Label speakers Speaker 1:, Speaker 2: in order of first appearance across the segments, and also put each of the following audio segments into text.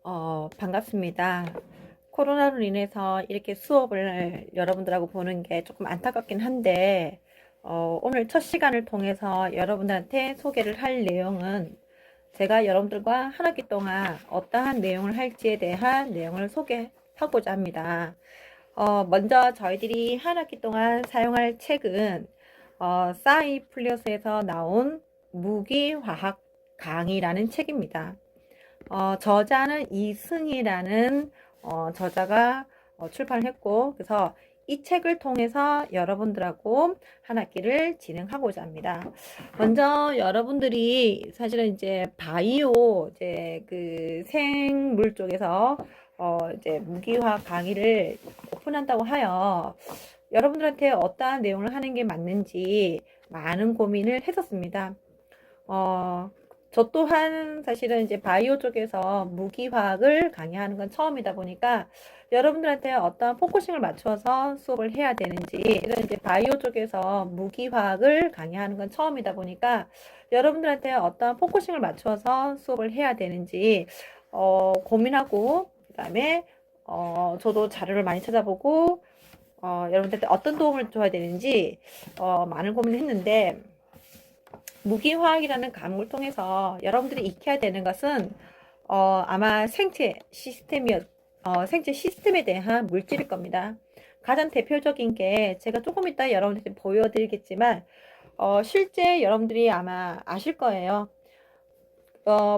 Speaker 1: 반갑습니다. 코로나로 인해서 이렇게 수업을 여러분들하고 보는 게 조금 안타깝긴 한데, 오늘 첫 시간을 통해서 여러분들한테 소개를 할 내용은 제가 여러분들과 한 학기 동안 어떠한 내용을 할지에 대한 내용을 소개하고자 합니다. 먼저 저희들이 한 학기 동안 사용할 책은 사이플러스에서 나온 무기화학 강의라는 책입니다. 저자는 이승이라는 저자가 출판을 했고, 그래서 이 책을 통해서 여러분들하고 한 학기를 진행하고자 합니다. 먼저 여러분들이 사실은 이제 바이오 이제 그 생물 쪽에서 이제 무기화 강의를 오픈한다고 하여 여러분들한테 어떠한 내용을 하는 게 맞는지 많은 고민을 했었습니다. 저 또한 사실은 이제 바이오 쪽에서 무기화학을 강의하는 건 처음이다 보니까 여러분들한테 어떤 포커싱을 맞춰서 수업을 해야 되는지, 이런 이제 바이오 쪽에서 무기화학을 강의하는 건 처음이다 보니까 여러분들한테 어떤 포커싱을 맞춰서 수업을 해야 되는지 고민하고, 그 다음에 저도 자료를 많이 찾아보고 여러분들한테 어떤 도움을 줘야 되는지 많은 고민을 했는데, 무기화학이라는 과목을 통해서 여러분들이 익혀야 되는 것은 아마 생체 시스템에 대한 물질일 겁니다. 가장 대표적인 게 제가 조금 이따 여러분들한테 보여드리겠지만 실제 여러분들이 아마 아실 거예요.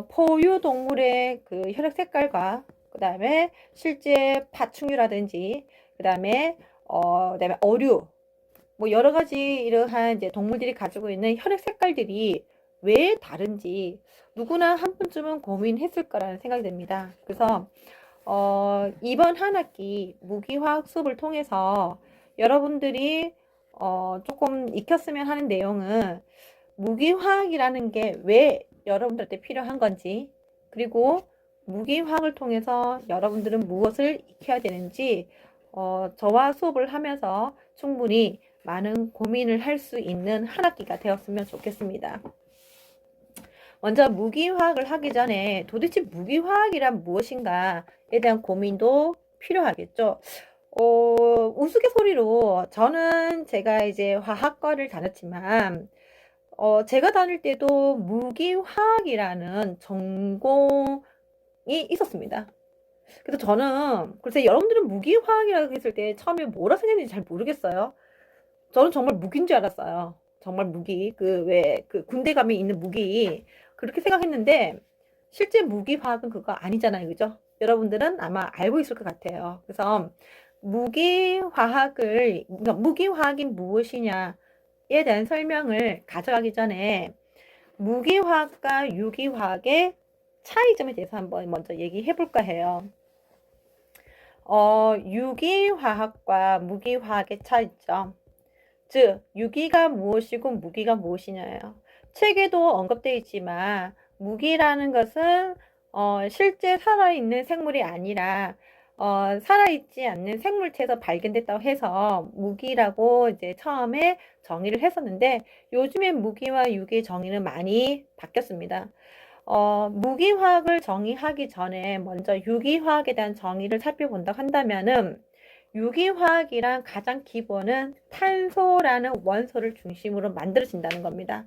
Speaker 1: 포유동물의 그 혈액 색깔과 그 다음에 실제 파충류라든지 그다음에 어류, 뭐 여러 가지 이러한 이제 동물들이 가지고 있는 혈액 색깔들이 왜 다른지 누구나 한 번쯤은 고민했을 거라는 생각이 듭니다. 그래서 이번 한 학기 무기화학 수업을 통해서 여러분들이 조금 익혔으면 하는 내용은 무기화학이라는 게 왜 여러분들한테 필요한 건지, 그리고 무기화학을 통해서 여러분들은 무엇을 익혀야 되는지 저와 수업을 하면서 충분히 많은 고민을 할 수 있는 한 학기가 되었으면 좋겠습니다. 먼저 무기화학을 하기 전에 도대체 무기화학이란 무엇인가에 대한 고민도 필요하겠죠. 우스갯소리로 저는 제가 이제 화학과를 다녔지만 제가 다닐 때도 무기화학이라는 전공이 있었습니다. 그래서 저는 글쎄 여러분들은 무기화학이라고 했을 때 처음에 뭐라 생각했는지 잘 모르겠어요. 저는 정말 무기인 줄 알았어요. 정말 무기. 그 군대 가면 있는 무기. 그렇게 생각했는데, 실제 무기화학은 그거 아니잖아요. 그죠? 여러분들은 아마 알고 있을 것 같아요. 그래서 그러니까 무기화학이 무엇이냐에 대한 설명을 가져가기 전에 무기화학과 유기화학의 차이점에 대해서 한번 먼저 얘기해 볼까 해요. 유기화학과 무기화학의 차이점. 즉, 유기가 무엇이고 무기가 무엇이냐예요. 책에도 언급되어 있지만 무기라는 것은 실제 살아있는 생물이 아니라 살아있지 않는 생물체에서 발견됐다고 해서 무기라고 이제 처음에 정의를 했었는데, 요즘에 무기와 유기 정의는 많이 바뀌었습니다. 무기화학을 정의하기 전에 먼저 유기화학에 대한 정의를 살펴본다고 한다면은, 유기화학이란 가장 기본은 탄소라는 원소를 중심으로 만들어진다는 겁니다.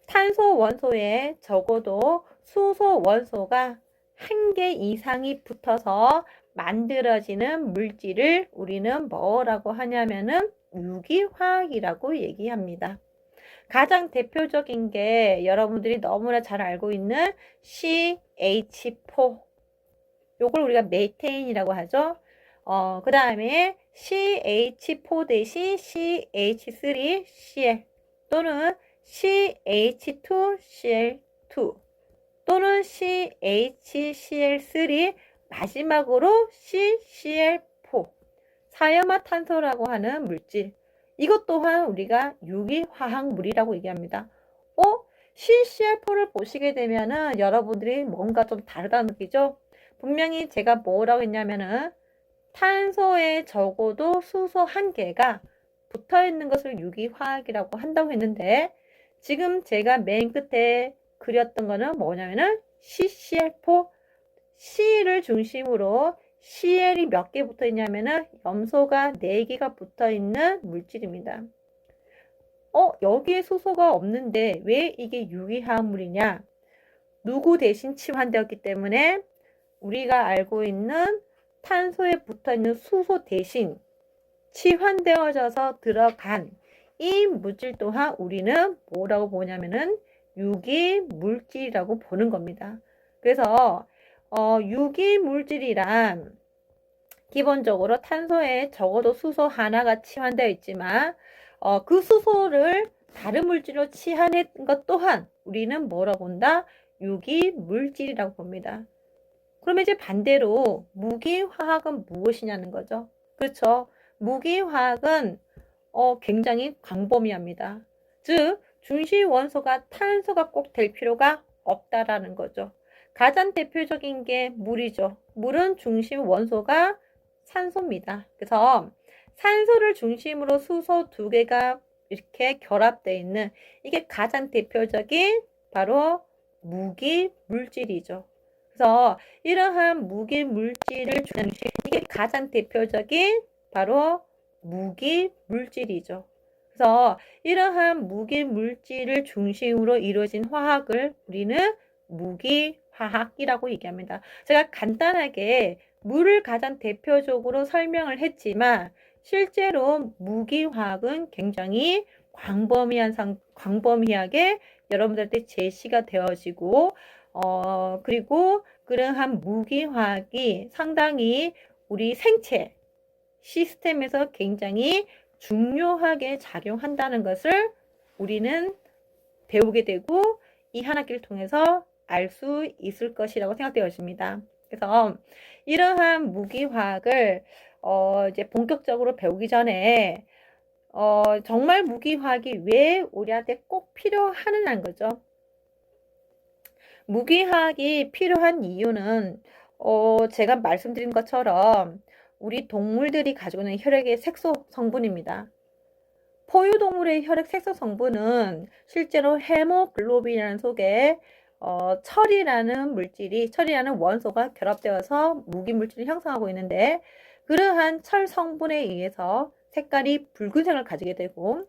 Speaker 1: 탄소 원소에 적어도 수소 원소가 한 개 이상이 붙어서 만들어지는 물질을 우리는 뭐라고 하냐면은 유기화학이라고 얘기합니다. 가장 대표적인 게 여러분들이 너무나 잘 알고 있는 CH4. 요걸 우리가 메테인이라고 하죠. 그 다음에 CH4 대신 CH3Cl 또는 CH2Cl2 또는 CHCl3 마지막으로 CCl4 사염화탄소라고 하는 물질, 이것 또한 우리가 유기화학물이라고 얘기합니다. CCl4를 보시게 되면은 여러분들이 뭔가 좀 다르다는 느끼죠? 분명히 제가 뭐라고 했냐면은 탄소에 적어도 수소 한 개가 붙어 있는 것을 유기화학이라고 한다고 했는데, 지금 제가 맨 끝에 그렸던 거는 뭐냐면은 CCl4, C를 중심으로 Cl이 몇 개 붙어 있냐면은 염소가 4개가 붙어 있는 물질입니다. 여기에 수소가 없는데 왜 이게 유기화합물이냐? 누구 대신 치환되었기 때문에 우리가 알고 있는 탄소에 붙어 있는 수소 대신 치환되어져서 들어간 이 물질 또한 우리는 뭐라고 보냐면은 유기물질이라고 보는 겁니다. 그래서 유기물질이란 기본적으로 탄소에 적어도 수소 하나가 치환되어 있지만 그 수소를 다른 물질로 치환한 것 또한 우리는 뭐라고 본다? 유기물질이라고 봅니다. 그러면 이제 반대로 무기화학은 무엇이냐는 거죠. 그렇죠. 무기화학은 굉장히 광범위합니다. 즉 중심 원소가 탄소가 꼭 될 필요가 없다라는 거죠. 가장 대표적인 게 물이죠. 물은 중심 원소가 산소입니다. 그래서 산소를 중심으로 수소 2개가 이렇게 결합되어 있는 이게 가장 대표적인 바로 무기물질이죠. 그래서 이러한 무기물질을 중심, 이게 가장 대표적인 바로 무기물질이죠. 그래서 이러한 무기물질을 중심으로 이루어진 화학을 우리는 무기화학이라고 얘기합니다. 제가 간단하게 물을 가장 대표적으로 설명을 했지만 실제로 무기화학은 굉장히 광범위하게 여러분들한테 제시가 되어지고 그리고 그러한 무기화학이 상당히 우리 생체 시스템에서 굉장히 중요하게 작용한다는 것을 우리는 배우게 되고 이 한 학기를 통해서 알 수 있을 것이라고 생각되어집니다. 그래서 이러한 무기화학을 이제 본격적으로 배우기 전에 정말 무기화학이 왜 우리한테 꼭 필요하느냐는 거죠. 무기화학이 필요한 이유는 제가 말씀드린 것처럼 우리 동물들이 가지고 있는 혈액의 색소 성분입니다. 포유동물의 혈액 색소 성분은 실제로 헤모글로빈이라는 속에 철이라는 원소가 결합되어서 무기물질을 형성하고 있는데 그러한 철 성분에 의해서 색깔이 붉은색을 가지게 되고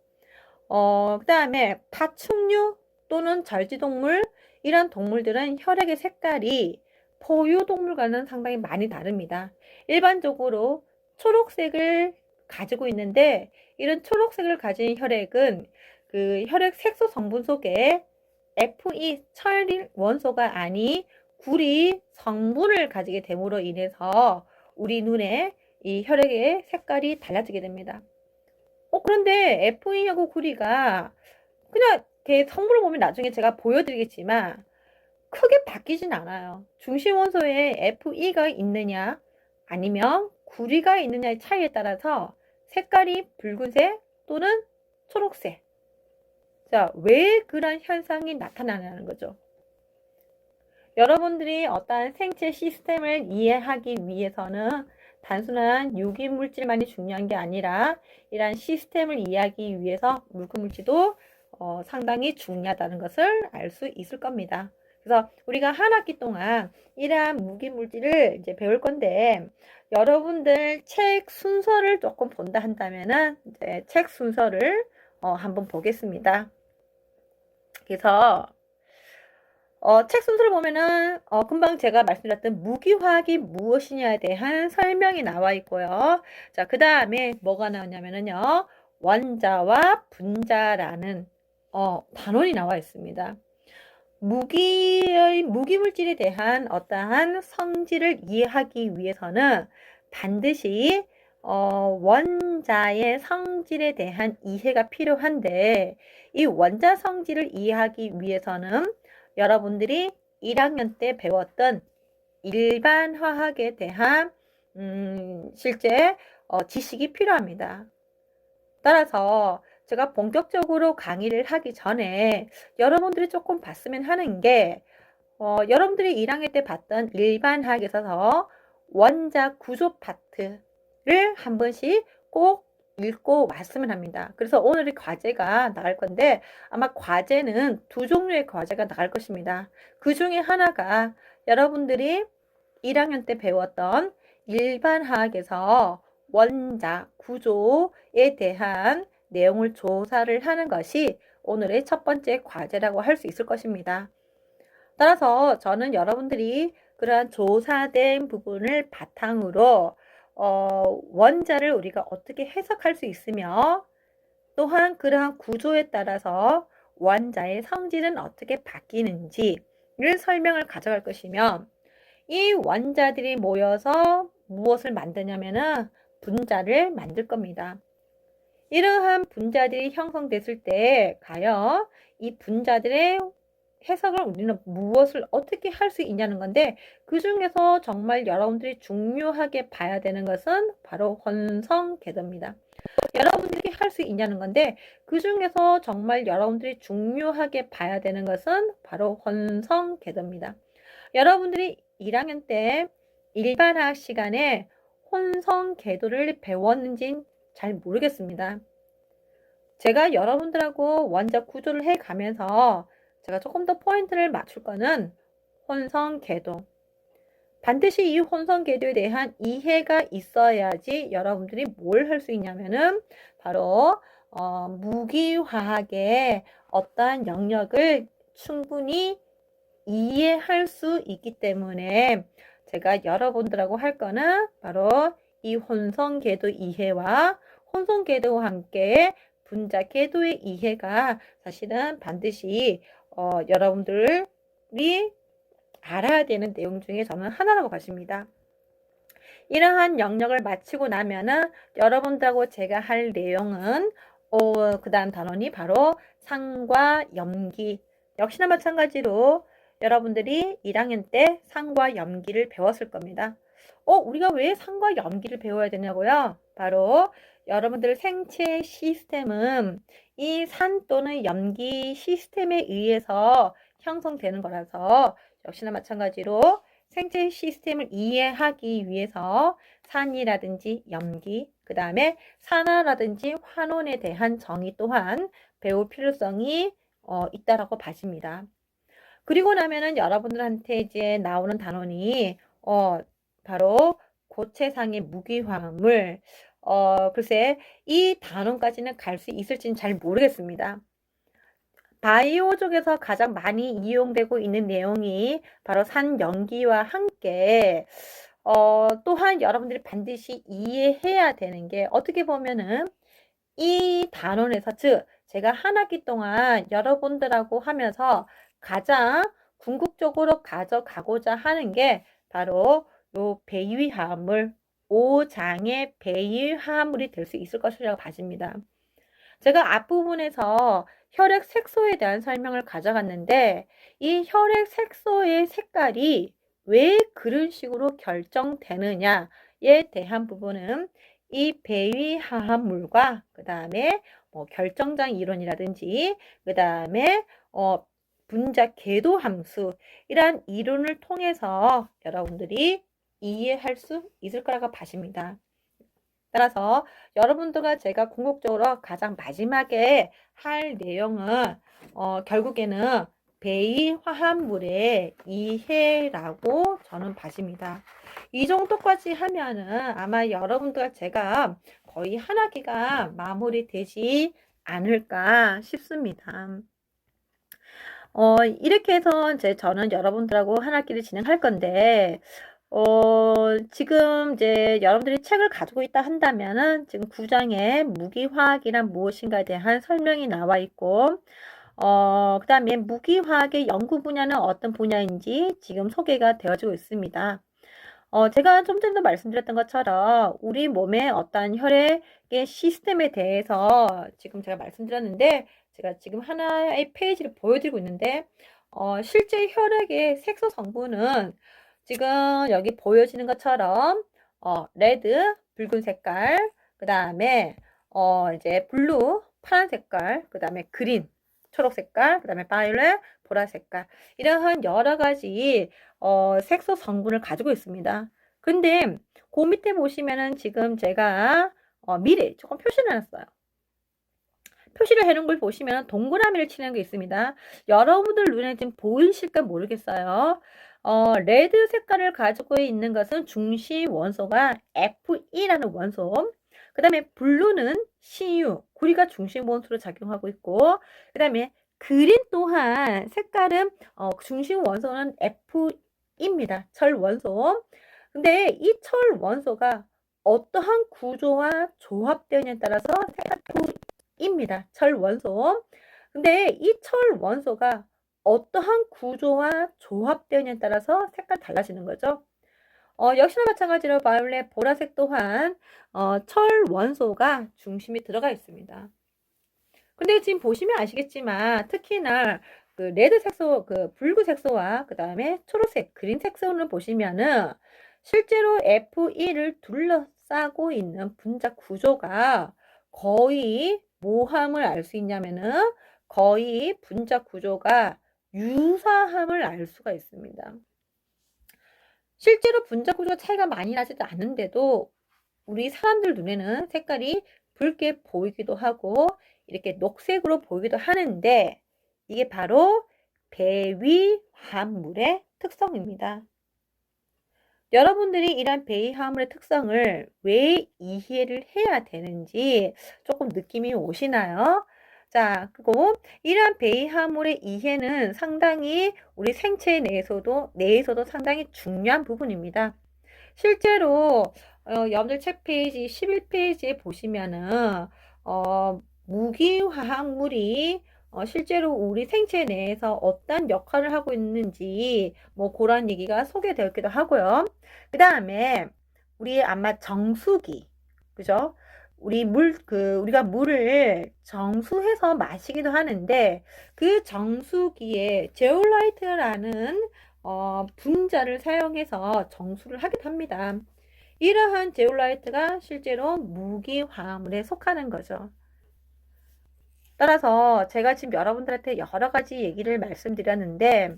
Speaker 1: 그 다음에 파충류 또는 절지동물 이런 동물들은 혈액의 색깔이 포유동물과는 상당히 많이 다릅니다. 일반적으로 초록색을 가지고 있는데 이런 초록색을 가진 혈액은 그 혈액 색소 성분 속에 Fe 철 원소가 아닌 구리 성분을 가지게 됨으로 인해서 우리 눈에 이 혈액의 색깔이 달라지게 됩니다. 그런데 Fe하고 구리가 그냥 걔 성분을 보면 나중에 제가 보여드리겠지만 크게 바뀌진 않아요. 중심 원소에 Fe가 있느냐 아니면 구리가 있느냐의 차이에 따라서 색깔이 붉은색 또는 초록색. 자, 왜 그런 현상이 나타나냐는 거죠. 여러분들이 어떠한 생체 시스템을 이해하기 위해서는 단순한 유기물질만이 중요한 게 아니라 이러한 시스템을 이해하기 위해서 물질도 상당히 중요하다는 것을 알 수 있을 겁니다. 그래서 우리가 한 학기 동안 이러한 무기물질을 이제 배울 건데 여러분들 책 순서를 조금 본다 한다면은 이제 책 순서를 한번 보겠습니다. 그래서 책 순서를 보면은 금방 제가 말씀드렸던 무기화학이 무엇이냐에 대한 설명이 나와 있고요. 자, 그 다음에 뭐가 나오냐면은요. 원자와 분자라는 단원이 나와 있습니다. 무기물질에 대한 어떠한 성질을 이해하기 위해서는 반드시 원자의 성질에 대한 이해가 필요한데 이 원자 성질을 이해하기 위해서는 여러분들이 1학년 때 배웠던 일반 화학에 대한 실제 지식이 필요합니다. 따라서 제가 본격적으로 강의를 하기 전에 여러분들이 조금 봤으면 하는 게 여러분들이 1학년 때 봤던 일반 화학에서 원자 구조 파트를 한 번씩 꼭 읽고 왔으면 합니다. 그래서 오늘의 과제가 나갈 건데 아마 과제는 2종류의 과제가 나갈 것입니다. 그 중에 하나가 여러분들이 1학년 때 배웠던 일반화학에서 원자 구조에 대한 내용을 조사를 하는 것이 오늘의 첫 번째 과제라고 할 수 있을 것입니다. 따라서 저는 여러분들이 그러한 조사된 부분을 바탕으로 원자를 우리가 어떻게 해석할 수 있으며 또한 그러한 구조에 따라서 원자의 성질은 어떻게 바뀌는지를 설명을 가져갈 것이며 이 원자들이 모여서 무엇을 만드냐면은 분자를 만들 겁니다. 이러한 분자들이 형성됐을 때 과연 이 분자들의 해석을 우리는 무엇을 어떻게 할 수 있냐는 건데 그 중에서 정말 여러분들이 중요하게 봐야 되는 것은 바로 혼성 궤도입니다. 여러분들이 할 수 있냐는 건데 그 중에서 정말 여러분들이 중요하게 봐야 되는 것은 바로 혼성 궤도입니다. 여러분들이 1학년 때 일반화학 시간에 혼성 궤도를 배웠는지는 잘 모르겠습니다. 제가 여러분들하고 원자 구조를 해 가면서 제가 조금 더 포인트를 맞출 거는 혼성 궤도. 반드시 이 혼성 궤도에 대한 이해가 있어야지 여러분들이 뭘 할 수 있냐면은 바로 무기화학의 어떠한 영역을 충분히 이해할 수 있기 때문에 제가 여러분들하고 할 거는 바로 이 혼성 궤도 이해와 혼성 궤도와 함께 분자 궤도의 이해가 사실은 반드시 여러분들이 알아야 되는 내용 중에 저는 하나라고 봐집니다. 이러한 영역을 마치고 나면은 여러분들하고 제가 할 내용은 그 다음 단원이 바로 상과 염기. 역시나 마찬가지로 여러분들이 1학년 때 상과 염기를 배웠을 겁니다. 우리가 왜 상과 염기를 배워야 되냐고요? 바로 여러분들 생체 시스템은 이 산 또는 염기 시스템에 의해서 형성되는 거라서 역시나 마찬가지로 생체 시스템을 이해하기 위해서 산이라든지 염기, 그 다음에 산화라든지 환원에 대한 정의 또한 배울 필요성이 있다라고 봐집니다. 그리고 나면은 여러분들한테 이제 나오는 단원이 바로 고체상의 무기화합물. 글쎄 이 단원까지는 갈 수 있을지는 잘 모르겠습니다. 바이오 쪽에서 가장 많이 이용되고 있는 내용이 바로 산염기와 함께 또한 여러분들이 반드시 이해해야 되는 게 어떻게 보면은 이 단원에서 즉 제가 한 학기 동안 여러분들하고 하면서 가장 궁극적으로 가져가고자 하는 게 바로 요 배위화합물 5장의 배위화합물이 될 수 있을 것이라고 봐집니다. 제가 앞부분에서 혈액 색소에 대한 설명을 가져갔는데 이 혈액 색소의 색깔이 왜 그런 식으로 결정되느냐에 대한 부분은 이 배위화합물과 그 다음에 결정장 이론이라든지 그 다음에 분자 궤도 함수 이러한 이론을 통해서 여러분들이 이해할 수 있을 거라고 봐집니다. 따라서 여러분들과 제가 궁극적으로 가장 마지막에 할 내용은 결국에는 배이화합물의 이해라고 저는 봐집니다. 이 정도까지 하면은 아마 여러분들과 제가 거의 한 학기가 마무리되지 않을까 싶습니다. 이렇게 해서 이제 저는 여러분들하고 한 학기를 진행할 건데 지금 이제 여러분들이 책을 가지고 있다 한다면은 지금 9장에 무기화학이란 무엇인가에 대한 설명이 나와 있고 그 다음에 무기화학의 연구 분야는 어떤 분야인지 지금 소개가 되어지고 있습니다. 제가 좀 전에 말씀드렸던 것처럼 우리 몸의 어떤 혈액의 시스템에 대해서 지금 제가 말씀드렸는데 제가 지금 하나의 페이지를 보여드리고 있는데 실제 혈액의 색소 성분은 지금 여기 보여지는 것처럼 레드 붉은 색깔 그 다음에 이제 블루 파란 색깔 그 다음에 그린 초록 색깔 그 다음에 바이올렛 보라 색깔 이러한 여러 가지 색소 성분을 가지고 있습니다. 근데 그 밑에 보시면은 지금 제가 미래 조금 표시를 해놨어요. 표시를 해놓은 걸 보시면 동그라미를 치는 게 있습니다. 여러분들 눈에 지금 보이실까 모르겠어요. 레드 색깔을 가지고 있는 것은 중심 원소가 Fe라는 원소. 그 다음에 블루는 Cu, 구리가 중심 원소로 작용하고 있고, 그 다음에 그린 또한 색깔은 중심 원소는 F입니다. 철 원소. 근데 이 철 원소가 어떠한 구조와 조합되느냐에 따라서 색깔이 F입니다. 철 원소. 근데 이 철 원소가 어떠한 구조와 조합되느냐에 따라서 색깔 달라지는 거죠. 역시나 마찬가지로 바이올렛, 보라색 또한 철 원소가 중심에 들어가 있습니다. 근데 지금 보시면 아시겠지만 특히나 그 레드 색소, 그 붉은 색소와 그 다음에 초록색, 그린 색소를 보시면은 실제로 F1을 둘러싸고 있는 분자 구조가 거의 뭐함을 알 수 있냐면은 거의 분자 구조가 유사함을 알 수가 있습니다. 실제로 분자 구조가 차이가 많이 나지도 않는데도 우리 사람들 눈에는 색깔이 붉게 보이기도 하고 이렇게 녹색으로 보이기도 하는데 이게 바로 배위화합물의 특성입니다. 여러분들이 이런 배위화합물의 특성을 왜 이해를 해야 되는지 조금 느낌이 오시나요? 자, 그리고 이러한 배위화합물의 이해는 상당히 우리 생체 내에서도 상당히 중요한 부분입니다. 실제로 여러분들 책 페이지 11페이지에 보시면은 무기화학물이 실제로 우리 생체 내에서 어떤 역할을 하고 있는지 뭐 그런 얘기가 소개되어 있기도 하고요. 그 다음에 우리 아마 정수기, 그죠? 우리가 물을 정수해서 마시기도 하는데 그 정수기에 제올라이트라는 분자를 사용해서 정수를 하기도 합니다. 이러한 제올라이트가 실제로 무기화합물에 속하는 거죠. 따라서 제가 지금 여러분들한테 여러 가지 얘기를 말씀드렸는데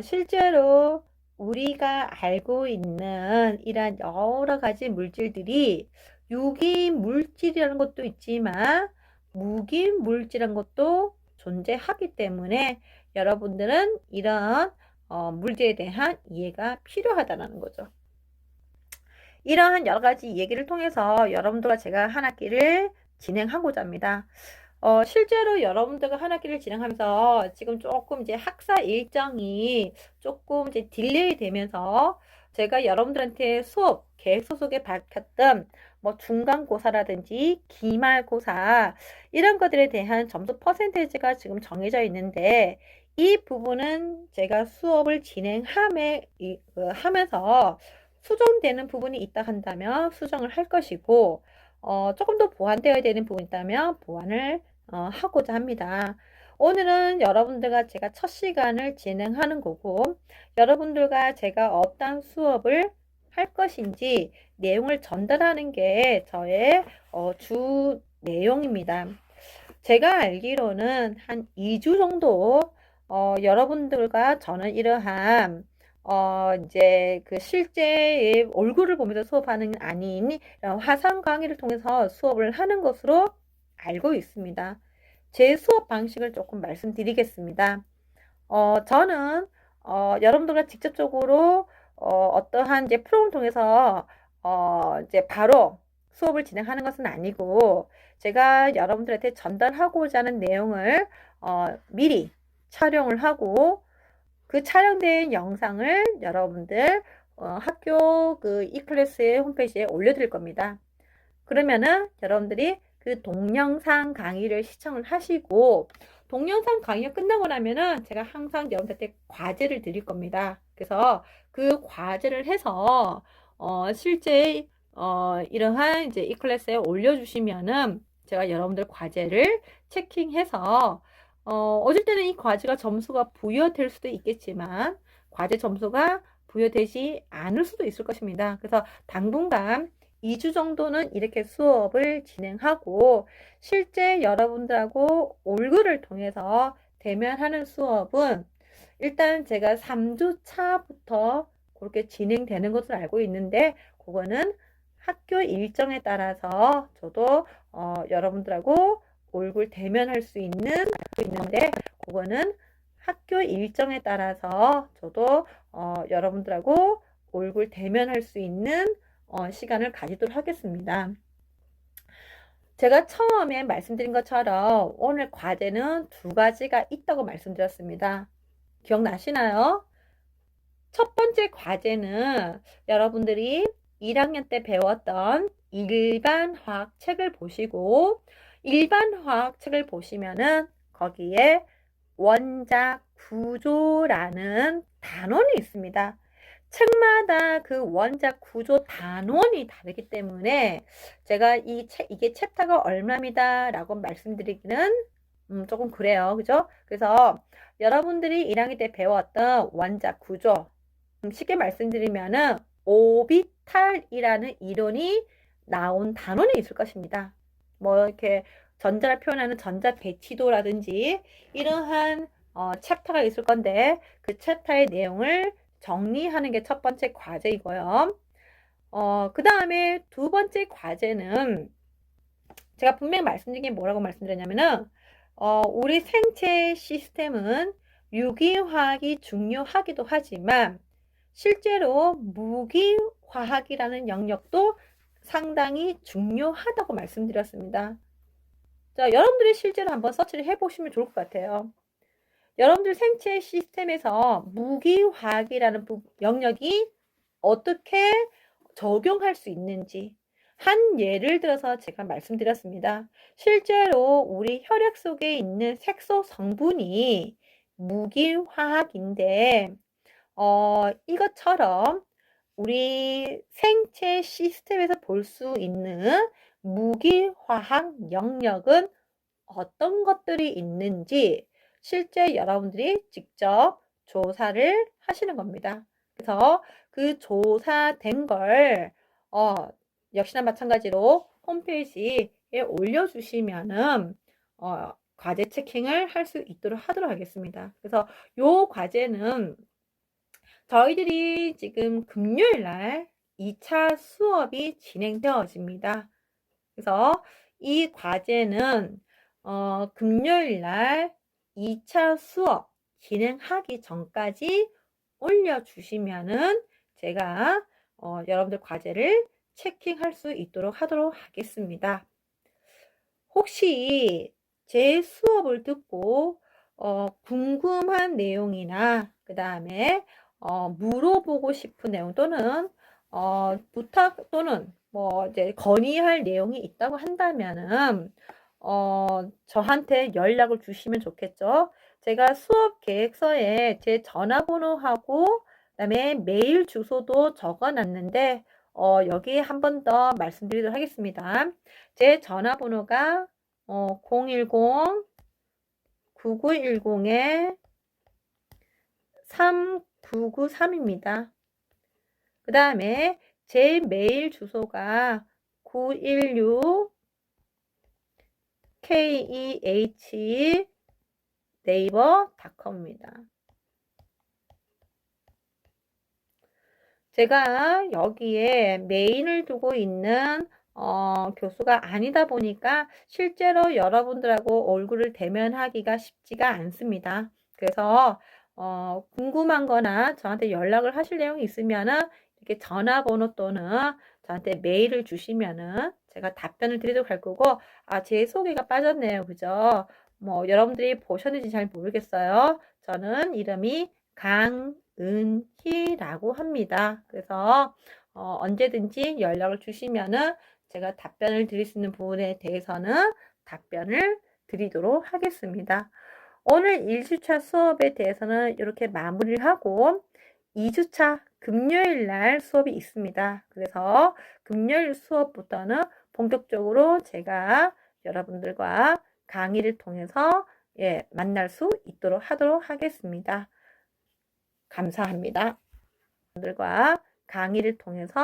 Speaker 1: 실제로 우리가 알고 있는 이런 여러 가지 물질들이 유기 물질이라는 것도 있지만 무기 물질이라는 것도 존재하기 때문에 여러분들은 이런 물질에 대한 이해가 필요하다는 거죠. 이러한 여러 가지 얘기를 통해서 여러분들과 제가 한 학기를 진행하고자 합니다. 실제로 여러분들과 한 학기를 진행하면서 지금 조금 이제 학사 일정이 조금 이제 딜레이 되면서 제가 여러분들한테 계획서 속에 밝혔던 뭐 중간고사라든지 기말고사 이런 것들에 대한 점수 퍼센테이지가 지금 정해져 있는데 이 부분은 제가 수업을 하면서 수정되는 부분이 있다 한다면 수정을 할 것이고 조금 더 보완되어야 되는 부분이 있다면 보완을 하고자 합니다. 오늘은 여러분들과 제가 첫 시간을 진행하는 거고 여러분들과 제가 어떤 수업을 할 것인지 내용을 전달하는 게 저의 주 내용입니다. 제가 알기로는 한 2주 정도 여러분들과 저는 이러한 이제 그 실제의 얼굴을 보면서 수업하는 아닌 화상 강의를 통해서 수업을 하는 것으로 알고 있습니다. 제 수업 방식을 조금 말씀드리겠습니다. 저는 여러분들과 직접적으로 어떠한 이제 프로그램을 통해서 이제 바로 수업을 진행하는 것은 아니고 제가 여러분들한테 전달하고자 하는 내용을 미리 촬영을 하고 그 촬영된 영상을 여러분들 학교 그 이클래스의 홈페이지에 올려드릴 겁니다. 그러면은 여러분들이 그 동영상 강의를 시청을 하시고 동영상 강의가 끝나고 나면은 제가 항상 여러분들한테 과제를 드릴 겁니다. 그래서 그 과제를 해서 실제 이러한 이제 이클래스에 올려주시면은 제가 여러분들 과제를 체킹해서 어쩔 때는 이 과제가 점수가 부여될 수도 있겠지만 과제 점수가 부여되지 않을 수도 있을 것입니다. 그래서 당분간 2주 정도는 이렇게 수업을 진행하고 실제 여러분들하고 얼굴을 통해서 대면하는 수업은 일단 제가 3주 차부터 그렇게 진행되는 것을 알고 있는데 그거는 학교 일정에 따라서 저도 여러분들하고 얼굴 대면할 수 있는데 그거는 학교 일정에 따라서 저도 여러분들하고 얼굴 대면할 수 있는 시간을 가지도록 하겠습니다. 제가 처음에 말씀드린 것처럼 오늘 과제는 두 가지가 있다고 말씀드렸습니다. 기억나시나요? 첫 번째 과제는 여러분들이 1학년 때 배웠던 일반 화학 책을 보시고, 일반 화학 책을 보시면은 거기에 원자 구조라는 단원이 있습니다. 책마다 그 원자 구조 단원이 다르기 때문에 제가 이게 챕터가 얼마입니다 라고 말씀드리기는 조금 그래요. 그죠? 그래서 여러분들이 1학년 때 배웠던 원자 구조, 쉽게 말씀드리면은 오비탈이라는 이론이 나온 단원이 있을 것입니다. 뭐 이렇게 전자를 표현하는 전자 배치도라든지 이러한 챕터가 있을 건데 그 챕터의 내용을 정리하는 게 첫 번째 과제이고요. 그 다음에 두 번째 과제는 제가 분명히 말씀드린 게 뭐라고 말씀드렸냐면은 우리 생체 시스템은 유기화학이 중요하기도 하지만 실제로 무기화학이라는 영역도 상당히 중요하다고 말씀드렸습니다. 자, 여러분들이 실제로 한번 서치를 해보시면 좋을 것 같아요. 여러분들 생체 시스템에서 무기화학이라는 영역이 어떻게 적용할 수 있는지 한 예를 들어서 제가 말씀드렸습니다. 실제로 우리 혈액 속에 있는 색소 성분이 무기화학인데 이것처럼 우리 생체 시스템에서 볼 수 있는 무기화학 영역은 어떤 것들이 있는지 실제 여러분들이 직접 조사를 하시는 겁니다. 그래서 그 조사된 걸 역시나 마찬가지로 홈페이지에 올려주시면은 과제 체킹을 할 수 있도록 하도록 하겠습니다. 그래서 요 과제는 저희들이 지금 금요일 날 2차 수업이 진행되어집니다. 그래서 이 과제는 금요일 날 2차 수업 진행하기 전까지 올려주시면은 제가 여러분들 과제를 체킹할 수 있도록 하도록 하겠습니다. 혹시 제 수업을 듣고 궁금한 내용이나 그 다음에 물어보고 싶은 내용 또는 부탁 또는 뭐 이제 건의할 내용이 있다고 한다면은 저한테 연락을 주시면 좋겠죠. 제가 수업 계획서에 제 전화번호하고 그다음에 메일 주소도 적어 놨는데 여기에 한 번 더 말씀드리도록 하겠습니다. 제 전화번호가 010-9910에 3993입니다. 그 다음에 제 메일 주소가 916keh@naver.com입니다. 제가 여기에 메인을 두고 있는 교수가 아니다 보니까 실제로 여러분들하고 얼굴을 대면하기가 쉽지가 않습니다. 그래서 궁금한 거나 저한테 연락을 하실 내용이 있으면은 이렇게 전화번호 또는 저한테 메일을 주시면은 제가 답변을 드리도록 할 거고, 제 소개가 빠졌네요. 그죠? 뭐 여러분들이 보셨는지 잘 모르겠어요. 저는 이름이 강은희라고 합니다. 그래서 언제든지 연락을 주시면은 제가 답변을 드릴 수 있는 부분에 대해서는 답변을 드리도록 하겠습니다. 오늘 1주차 수업에 대해서는 이렇게 마무리를 하고 2주차 금요일 날 수업이 있습니다. 그래서 금요일 수업부터는 본격적으로 제가 여러분들과 강의를 통해서 만날 수 있도록 하도록 하겠습니다. 감사합니다. 여러분들과 강의를 통해서